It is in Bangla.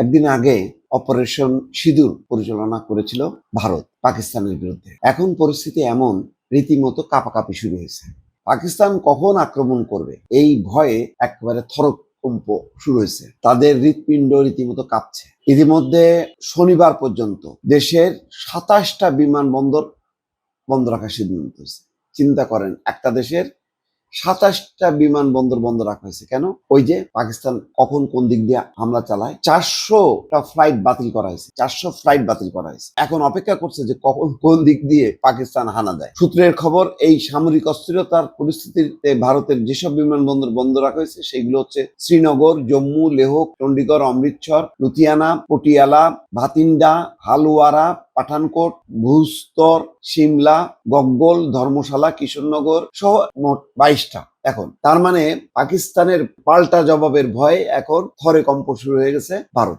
একদিন আগে অপারেশন সিঁদুর পরিচালনা করেছিল ভারত পাকিস্তানের বিরুদ্ধে। এখন পরিস্থিতি এমন, রীতিমতো কাঁপাকাঁপি শুরু হয়েছে। পাকিস্তান কখন আক্রমণ করবে এই ভয়ে একেবারে থরকম্প শুরু হয়েছে। তাদের হৃৎপিণ্ড রীতিমতো কাঁপছে। ইতিমধ্যে শনিবার পর্যন্ত দেশের 27টা বিমানবন্দর বন্ধ রাখার সিদ্ধান্ত হয়েছে। চিন্তা করেন, একটা দেশের 27টা বিমানবন্দর বন্ধ রাখা হয়েছে। কেন? ওই যে পাকিস্তান কখন কোন দিক দিয়ে হামলা চালায়। 400টা ফ্লাইট বাতিল করা হয়েছে। 400 ফ্লাইট বাতিল করা হয়েছে। এখন অপেক্ষা করছে যে কখন কোন দিক দিয়ে পাকিস্তান হানা দেয়। সূত্রের খবর, এই সামরিক অস্থিরতার পরিস্থিতিতে ভারতের যেসব বিমানবন্দর বন্ধ রাখা হয়েছে সেগুলো হচ্ছে শ্রীনগর, জম্মু, লেহ, চণ্ডীগড়, অমৃতসর, লুধিয়ানা, পটিয়ালা, ভাতিন্ডা, হালওয়ারা, পাঠানকোট, ভুস্তর, সিমলা, গগ্গল, ধর্মশালা, কিশোরনগর সহ মোট 22টা। এখন তার মানে পাকিস্তানের পাল্টা জবাবের ভয়ে এখন থরে কম্প শুরু হয়ে গেছে ভারত।